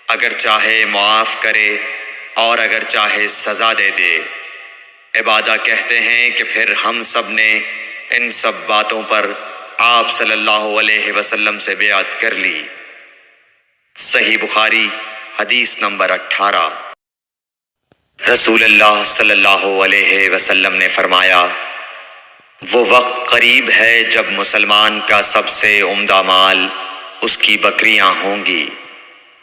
اگر چاہے معاف کرے اور اگر چاہے سزا دے دے۔ عبادہ کہتے ہیں کہ پھر ہم سب نے ان سب باتوں پر آپ صلی اللہ علیہ وسلم سے بیعت کر لی۔ صحیح بخاری حدیث نمبر 18۔ رسول اللہ صلی اللہ علیہ وسلم نے فرمایا، وہ وقت قریب ہے جب مسلمان کا سب سے عمدہ مال اس کی بکریاں ہوں گی،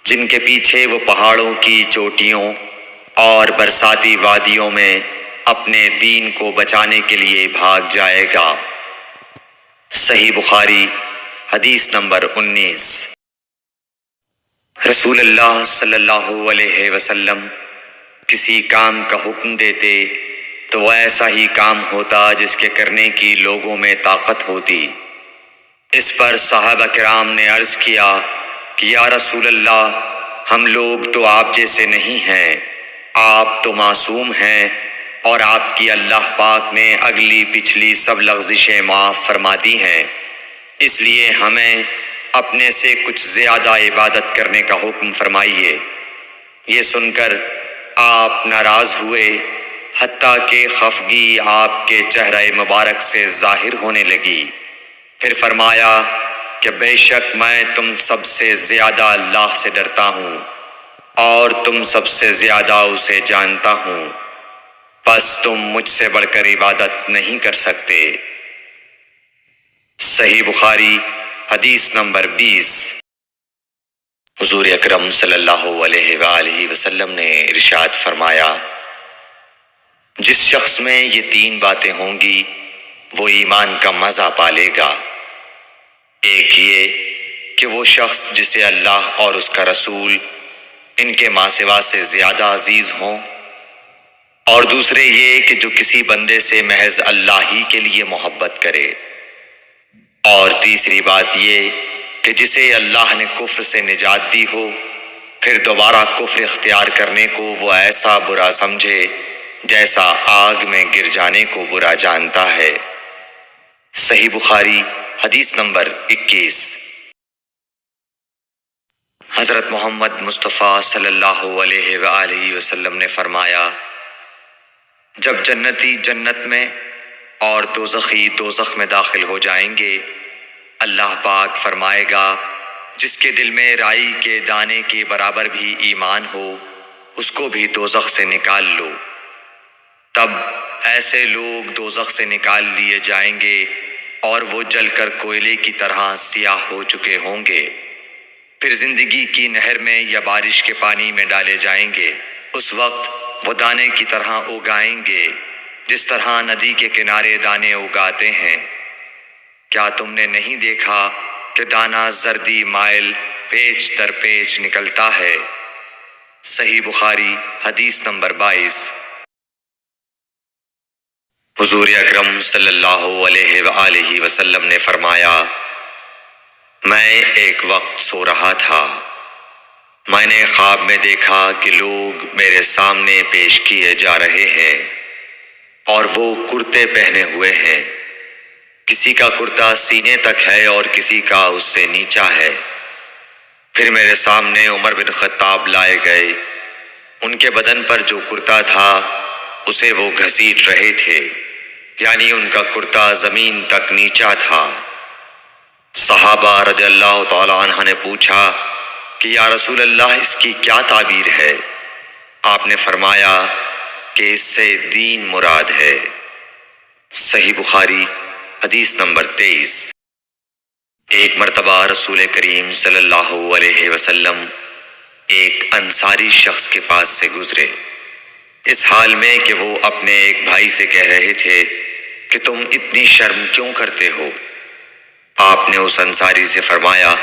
جن کے پیچھے وہ پہاڑوں کی چوٹیوں اور برساتی وادیوں میں اپنے دین کو بچانے کے لیے بھاگ جائے گا۔ صحیح بخاری حدیث نمبر 19۔ رسول اللہ صلی اللہ علیہ وسلم کسی کام کا حکم دیتے تو وہ ایسا ہی کام ہوتا جس کے کرنے کی لوگوں میں طاقت ہوتی۔ اس پر صحابہ کرام نے عرض کیا کہ یا رسول اللہ، ہم لوگ تو آپ جیسے نہیں ہیں، آپ تو معصوم ہیں اور آپ کی اللہ پاک نے اگلی پچھلی سب لغزشیں معاف فرما دی ہیں، اس لیے ہمیں اپنے سے کچھ زیادہ عبادت کرنے کا حکم فرمائیے۔ یہ سن کر آپ ناراض ہوئے، حتیٰ کہ خفگی آپ کے چہرہ مبارک سے ظاہر ہونے لگی۔ پھر فرمایا کہ بے شک میں تم سب سے زیادہ اللہ سے ڈرتا ہوں اور تم سب سے زیادہ اسے جانتا ہوں، بس تم مجھ سے بڑھ کر عبادت نہیں کر سکتے۔ صحیح بخاری حدیث نمبر 20۔ حضور اکرم صلی اللہ علیہ وآلہ وسلم نے ارشاد فرمایا، جس شخص میں یہ 3 باتیں ہوں گی وہ ایمان کا مزہ پالے گا۔ ایک یہ کہ وہ شخص جسے اللہ اور اس کا رسول ان کے ماں سوا سے زیادہ عزیز ہوں، اور دوسرے یہ کہ جو کسی بندے سے محض اللہ ہی کے لیے محبت کرے، اور تیسری بات یہ کہ جسے اللہ نے کفر سے نجات دی ہو پھر دوبارہ کفر اختیار کرنے کو وہ ایسا برا سمجھے جیسا آگ میں گر جانے کو برا جانتا ہے۔ صحیح بخاری حدیث نمبر 21۔ حضرت محمد مصطفیٰ صلی اللہ علیہ وآلہ وسلم نے فرمایا، جب جنتی جنت میں اور دوزخی دوزخ میں داخل ہو جائیں گے، اللہ پاک فرمائے گا جس کے دل میں رائی کے دانے کے برابر بھی ایمان ہو اس کو بھی دوزخ سے نکال لو۔ تب ایسے لوگ دوزخ سے نکال لیے جائیں گے اور وہ جل کر کوئلے کی طرح سیاہ ہو چکے ہوں گے، پھر زندگی کی نہر میں یا بارش کے پانی میں ڈالے جائیں گے۔ اس وقت وہ دانے کی طرح اگائیں گے جس طرح ندی کے کنارے دانے اگاتے ہیں۔ کیا تم نے نہیں دیکھا کہ دانہ زردی مائل پیچ در پیچ نکلتا ہے؟ صحیح بخاری حدیث نمبر 22۔ حضور اکرم صلی اللہ علیہ وآلہ وسلم نے فرمایا، میں ایک وقت سو رہا تھا، میں نے خواب میں دیکھا کہ لوگ میرے سامنے پیش کیے جا رہے ہیں اور وہ کرتے پہنے ہوئے ہیں، کسی کا کرتا سینے تک ہے اور کسی کا اس سے نیچا ہے۔ پھر میرے سامنے عمر بن خطاب لائے گئے، ان کے بدن پر جو کرتا تھا اسے وہ گھسیٹ رہے تھے، یعنی ان کا کرتا زمین تک نیچا تھا۔ صحابہ رضی اللہ تعالی عنہ نے پوچھا کہ یا رسول اللہ اس کی کیا تعبیر ہے؟ آپ نے فرمایا کہ اس سے دین مراد ہے۔ صحیح بخاری حدیث نمبر 23۔ ایک مرتبہ رسول کریم صلی اللہ علیہ وسلم ایک انصاری شخص کے پاس سے گزرے، اس حال میں کہ وہ اپنے ایک بھائی سے کہہ رہے تھے کہ تم اتنی شرم کیوں کرتے ہو؟ آپ نے اس انصاری سے فرمایا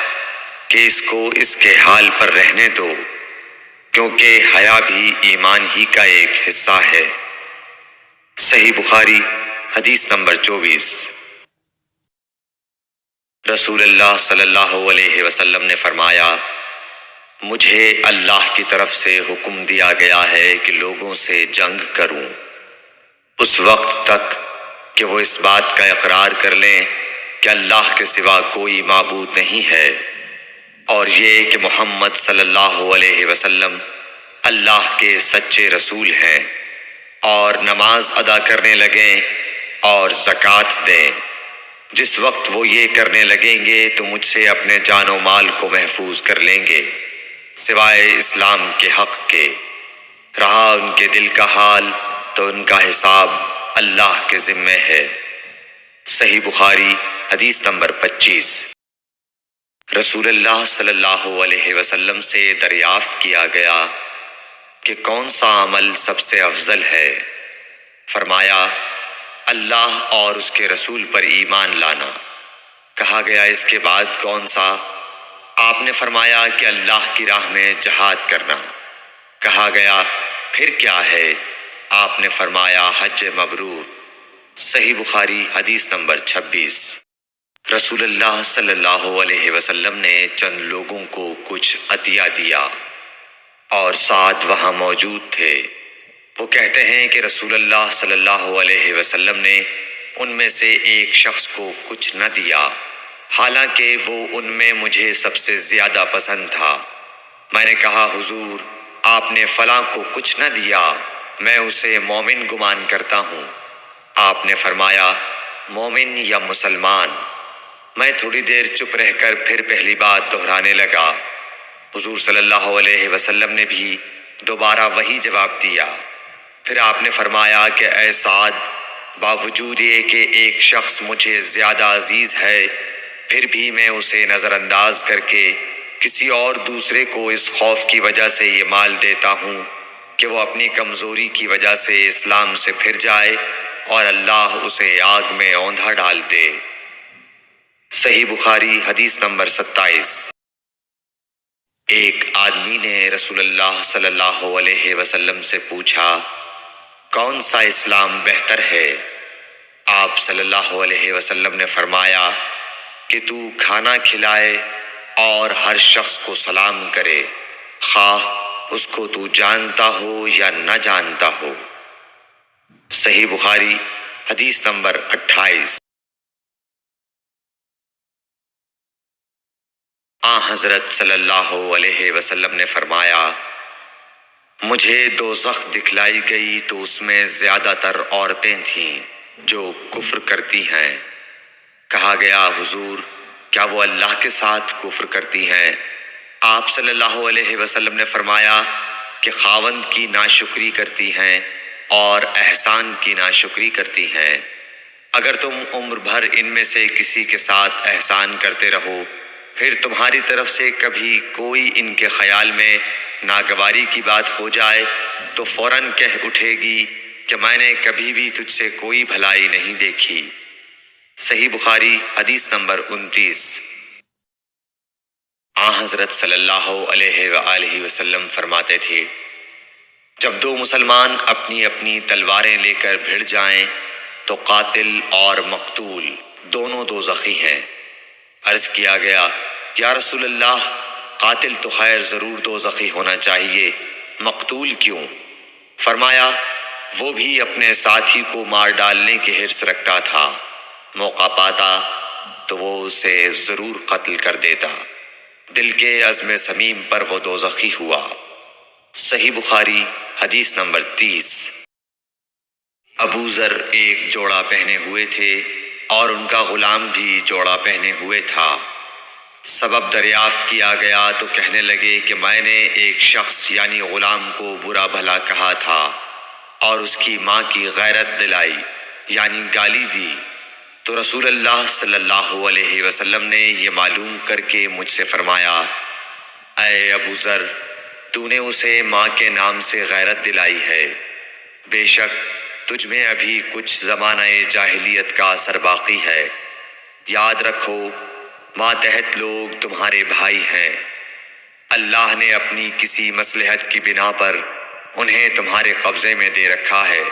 کہ اس کو اس کے حال پر رہنے دو، کیونکہ حیا بھی ایمان ہی کا ایک حصہ ہے۔ صحیح بخاری حدیث نمبر 24۔ رسول اللہ صلی اللہ علیہ وسلم نے فرمایا، مجھے اللہ کی طرف سے حکم دیا گیا ہے کہ لوگوں سے جنگ کروں اس وقت تک کہ وہ اس بات کا اقرار کر لیں کہ اللہ کے سوا کوئی معبود نہیں ہے، اور یہ کہ محمد صلی اللہ علیہ وسلم اللہ کے سچے رسول ہیں، اور نماز ادا کرنے لگیں اور زکوٰۃ دیں۔ جس وقت وہ یہ کرنے لگیں گے تو مجھ سے اپنے جان و مال کو محفوظ کر لیں گے، سوائے اسلام کے حق کے۔ رہا ان کے دل کا حال تو ان کا حساب اللہ کے ذمے ہے۔ صحیح بخاری حدیث نمبر 25۔ رسول اللہ صلی اللہ علیہ وسلم سے دریافت کیا گیا کہ کون سا عمل سب سے افضل ہے؟ فرمایا، اللہ اور اس کے رسول پر ایمان لانا۔ کہا گیا، اس کے بعد کون سا؟ آپ نے فرمایا کہ اللہ کی راہ میں جہاد کرنا۔ کہا گیا، پھر کیا ہے؟ آپ نے فرمایا، حج مبرور۔ صحیح بخاری حدیث نمبر 26۔ رسول اللہ صلی اللہ علیہ وسلم نے چند لوگوں کو کچھ عطیہ دیا اور ساتھ وہاں موجود تھے۔ وہ کہتے ہیں کہ رسول اللہ صلی اللہ علیہ وسلم نے ان میں سے ایک شخص کو کچھ نہ دیا، حالانکہ وہ ان میں مجھے سب سے زیادہ پسند تھا۔ میں نے کہا، حضور، آپ نے فلاں کو کچھ نہ دیا، میں اسے مومن گمان کرتا ہوں۔ آپ نے فرمایا، مومن یا مسلمان؟ میں تھوڑی دیر چپ رہ کر پھر پہلی بات دہرانے لگا۔ حضور صلی اللہ علیہ وسلم نے بھی دوبارہ وہی جواب دیا۔ پھر آپ نے فرمایا کہ اے سعد، باوجود یہ کہ ایک شخص مجھے زیادہ عزیز ہے، پھر بھی میں اسے نظر انداز کر کے کسی اور دوسرے کو اس خوف کی وجہ سے یہ مال دیتا ہوں کہ وہ اپنی کمزوری کی وجہ سے اسلام سے پھر جائے اور اللہ اسے آگ میں اوندھا ڈال دے۔ صحیح بخاری حدیث نمبر 27۔ ایک آدمی نے رسول اللہ صلی اللہ علیہ وسلم سے پوچھا، کون سا اسلام بہتر ہے؟ آپ صلی اللہ علیہ وسلم نے فرمایا کہ تو کھانا کھلائے اور ہر شخص کو سلام کرے، خواہ اس کو تو جانتا ہو یا نہ جانتا ہو۔ صحیح بخاری حدیث نمبر 28۔ حضرت صلی اللہ علیہ وسلم نے فرمایا، مجھے دوزخ دکھلائی گئی تو اس میں زیادہ تر عورتیں تھیں جو کفر کرتی ہیں۔ کہا گیا، حضور، کیا وہ اللہ کے ساتھ کفر کرتی ہیں؟ آپ صلی اللہ علیہ وسلم نے فرمایا کہ خاوند کی ناشکری کرتی ہیں اور احسان کی ناشکری کرتی ہیں۔ اگر تم عمر بھر ان میں سے کسی کے ساتھ احسان کرتے رہو، پھر تمہاری طرف سے کبھی کوئی ان کے خیال میں ناگواری کی بات ہو جائے تو فوراً کہہ اٹھے گی کہ میں نے کبھی بھی تجھ سے کوئی بھلائی نہیں دیکھی۔ صحیح بخاری حدیث نمبر 29۔ حضرت صلی اللہ علیہ وآلہ وسلم فرماتے تھے، جب دو مسلمان اپنی اپنی تلواریں لے کر بھڑ جائیں تو قاتل اور مقتول دونوں دوزخی ہیں۔ عرض کیا گیا، یا رسول اللہ، قاتل تو خیر ضرور دوزخی ہونا چاہیے، مقتول کیوں؟ فرمایا، وہ بھی اپنے ساتھی کو مار ڈالنے کی حرص رکھتا تھا، موقع پاتا تو وہ اسے ضرور قتل کر دیتا، دل کے عزم صمیم پر وہ دوزخی ہوا۔ صحیح بخاری حدیث نمبر 30۔ ابو ذر ایک جوڑا پہنے ہوئے تھے اور ان کا غلام بھی جوڑا پہنے ہوئے تھا۔ سبب دریافت کیا گیا تو کہنے لگے کہ میں نے ایک شخص یعنی غلام کو برا بھلا کہا تھا اور اس کی ماں کی غیرت دلائی یعنی گالی دی، تو رسول اللہ صلی اللہ علیہ وسلم نے یہ معلوم کر کے مجھ سے فرمایا، اے ابو ذر، تو نے اسے ماں کے نام سے غیرت دلائی ہے، بے شک تجھ میں ابھی کچھ زمانہ جاہلیت کا اثر باقی ہے۔ یاد رکھو، ماتحت لوگ تمہارے بھائی ہیں، اللہ نے اپنی کسی مصلحت کی بنا پر انہیں تمہارے قبضے میں دے رکھا ہے،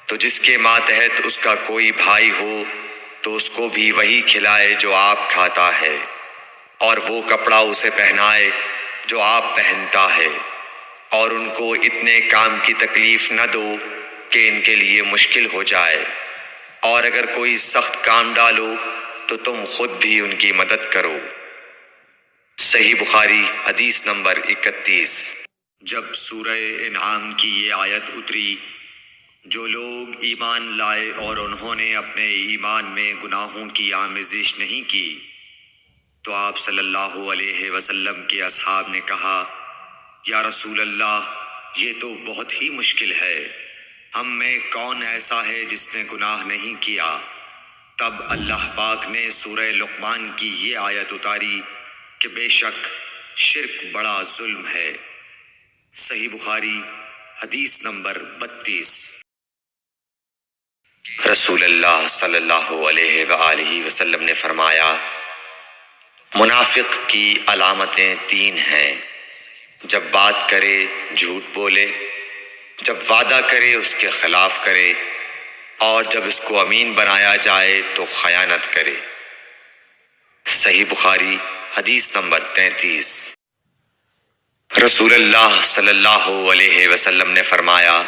تو جس کے ماتحت اس کا کوئی بھائی ہو تو اس کو بھی وہی کھلائے جو آپ کھاتا ہے، اور وہ کپڑا اسے پہنائے جو آپ پہنتا ہے، اور ان کو اتنے کام کی تکلیف نہ دو کہ ان کے لیے مشکل ہو جائے، اور اگر کوئی سخت کام ڈالو تو تم خود بھی ان کی مدد کرو۔ صحیح بخاری حدیث نمبر 31۔ جب سورہ انعام کی یہ آیت اتری، جو لوگ ایمان لائے اور انہوں نے اپنے ایمان میں گناہوں کی آمیزش نہیں کی، تو آپ صلی اللہ علیہ وسلم کے اصحاب نے کہا، یا رسول اللہ، یہ تو بہت ہی مشکل ہے، ہم میں کون ایسا ہے جس نے گناہ نہیں کیا؟ تب اللہ پاک نے سورہ لقمان کی یہ آیت اتاری کہ بے شک شرک بڑا ظلم ہے۔ صحیح بخاری حدیث نمبر 32۔ رسول اللہ صلی اللہ علیہ وآلہ وسلم نے فرمایا، منافق کی علامتیں 3 ہیں: جب بات کرے جھوٹ بولے، جب وعدہ کرے اس کے خلاف کرے، اور جب اس کو امین بنایا جائے تو خیانت کرے۔ صحیح بخاری حدیث نمبر 33۔ رسول اللہ صلی اللہ علیہ وسلم نے فرمایا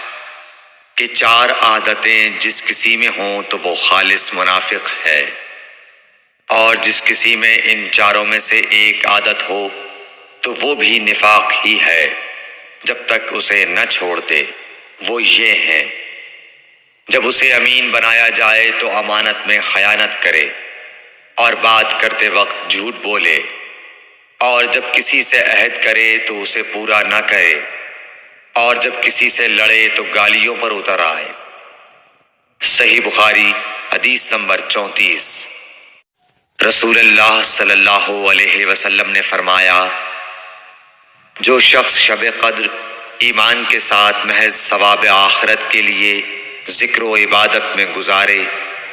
کہ 4 عادتیں جس کسی میں ہوں تو وہ خالص منافق ہے، اور جس کسی میں ان 4 میں سے ایک عادت ہو تو وہ بھی نفاق ہی ہے جب تک اسے نہ چھوڑ دے۔ وہ یہ ہیں: جب اسے امین بنایا جائے تو امانت میں خیانت کرے، اور بات کرتے وقت جھوٹ بولے، اور جب کسی سے عہد کرے تو اسے پورا نہ کرے، اور جب کسی سے لڑے تو گالیوں پر اتر آئے۔ صحیح بخاری حدیث نمبر 34۔ رسول اللہ صلی اللہ علیہ وسلم نے فرمایا، جو شخص شب قدر ایمان کے ساتھ محض ثواب آخرت کے لیے ذکر و عبادت میں گزارے،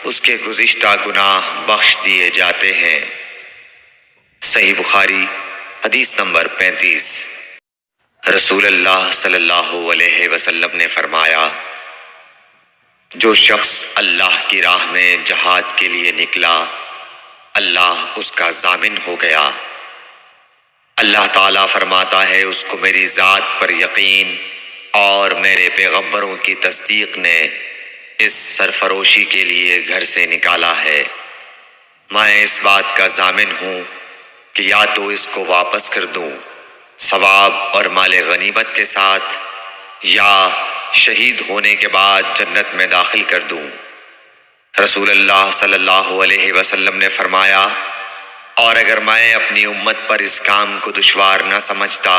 اس کے گزشتہ گناہ بخش دیے جاتے ہیں۔ صحیح بخاری حدیث نمبر 35۔ رسول اللہ صلی اللہ علیہ وسلم نے فرمایا، جو شخص اللہ کی راہ میں جہاد کے لیے نکلا، اللہ اس کا ضامن ہو گیا۔ اللہ تعالیٰ فرماتا ہے، اس کو میری ذات پر یقین اور میرے پیغمبروں کی تصدیق نے اس سرفروشی کے لیے گھر سے نکالا ہے۔ میں اس بات کا ضامن ہوں کہ یا تو اس کو واپس کر دوں ثواب اور مال غنیمت کے ساتھ، یا شہید ہونے کے بعد جنت میں داخل کر دوں۔ رسول اللہ صلی اللہ علیہ وسلم نے فرمایا، اور اگر میں اپنی امت پر اس کام کو دشوار نہ سمجھتا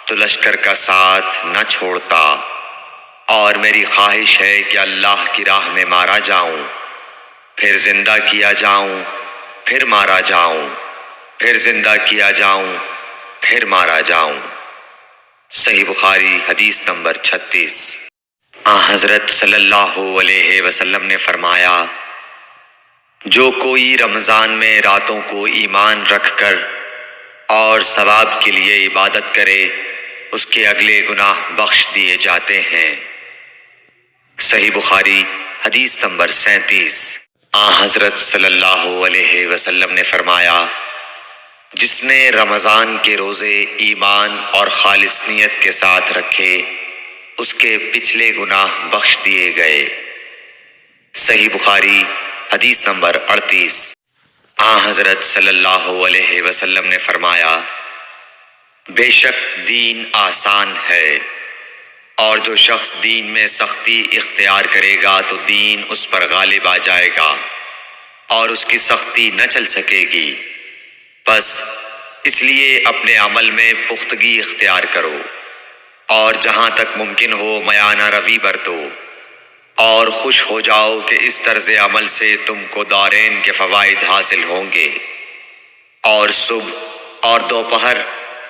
تو لشکر کا ساتھ نہ چھوڑتا، اور میری خواہش ہے کہ اللہ کی راہ میں مارا جاؤں، پھر زندہ کیا جاؤں، پھر مارا جاؤں، پھر زندہ کیا جاؤں، پھر مارا جاؤں۔ صحیح بخاری حدیث نمبر 36۔ حضرت صلی اللہ علیہ وسلم نے فرمایا، جو کوئی رمضان میں راتوں کو ایمان رکھ کر اور ثواب کے لیے عبادت کرے، اس کے اگلے گناہ بخش دیے جاتے ہیں۔ صحیح بخاری حدیث نمبر 37۔ حضرت صلی اللہ علیہ وسلم نے فرمایا، جس نے رمضان کے روزے ایمان اور خالص نیت کے ساتھ رکھے، اس کے پچھلے گناہ بخش دیے گئے۔ صحیح بخاری حدیث نمبر 38۔ حضرت صلی اللہ علیہ وسلم نے فرمایا، بے شک دین آسان ہے، اور جو شخص دین میں سختی اختیار کرے گا تو دین اس پر غالب آ جائے گا اور اس کی سختی نہ چل سکے گی۔ بس اس لیے اپنے عمل میں پختگی اختیار کرو، اور جہاں تک ممکن ہو میانہ روی برتو، اور خوش ہو جاؤ کہ اس طرز عمل سے تم کو دارین کے فوائد حاصل ہوں گے، اور صبح اور دوپہر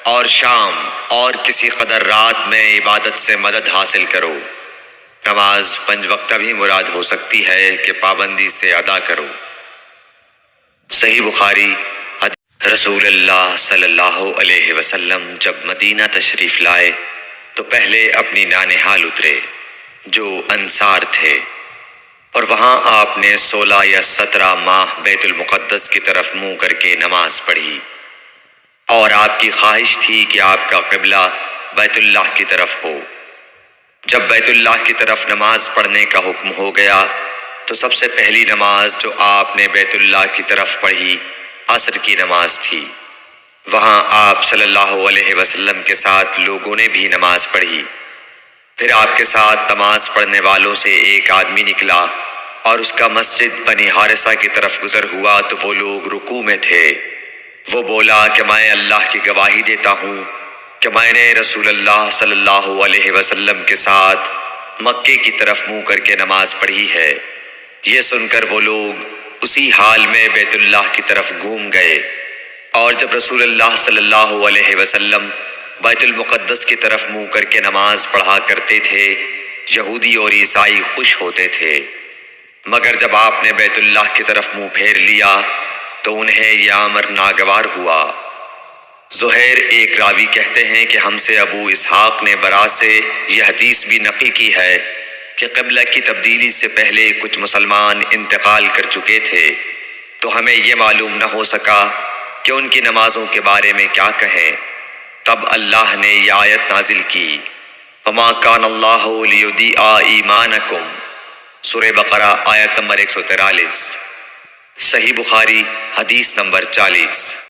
اور شام اور کسی قدر رات میں عبادت سے مدد حاصل کرو۔ نماز 5 وقتہ بھی مراد ہو سکتی ہے کہ پابندی سے ادا کرو۔ صحیح بخاری رسول اللہ صلی اللہ علیہ وسلم جب مدینہ تشریف لائے تو پہلے اپنی نانہال اترے جو انصار تھے، اور وہاں آپ نے 16 یا 17 ماہ بیت المقدس کی طرف منہ کر کے نماز پڑھی، اور آپ کی خواہش تھی کہ آپ کا قبلہ بیت اللہ کی طرف ہو۔ جب بیت اللہ کی طرف نماز پڑھنے کا حکم ہو گیا تو سب سے پہلی نماز جو آپ نے بیت اللہ کی طرف پڑھی عصر کی نماز تھی۔ وہاں آپ صلی اللہ علیہ وسلم کے ساتھ لوگوں نے بھی نماز پڑھی۔ پھر آپ کے ساتھ نماز پڑھنے والوں سے ایک آدمی نکلا اور اس کا مسجد بنی حارثہ کی طرف گزر ہوا تو وہ لوگ رکوع میں تھے۔ وہ بولا کہ میں اللہ کی گواہی دیتا ہوں کہ میں نے رسول اللہ صلی اللہ علیہ وسلم کے ساتھ مکے کی طرف منہ کر کے نماز پڑھی ہے۔ یہ سن کر وہ لوگ اسی حال میں بیت اللہ کی طرف گھوم گئے، اور جب رسول اللہ صلی اللہ علیہ وسلم بیت المقدس کی طرف منہ کر کے نماز پڑھا کرتے تھے، یہودی اور عیسائی خوش ہوتے تھے، مگر جب آپ نے بیت اللہ کی طرف منہ پھیر لیا تو انہیں یہ امر ناگوار ہوا۔ زہیر ایک راوی کہتے ہیں کہ ہم سے ابو اسحاق نے برا سے یہ حدیث بھی نقل کی ہے کہ قبلہ کی تبدیلی سے پہلے کچھ مسلمان انتقال کر چکے تھے، تو ہمیں یہ معلوم نہ ہو سکا کہ ان کی نمازوں کے بارے میں کیا کہیں۔ تب اللہ نے یہ آیت نازل کی، وَمَا كَانَ اللَّهُ لِيُضِيعَ إِيمَانَكُمْ، سورہ بقرہ آیت نمبر 143، صحیح بخاری حدیث نمبر 40۔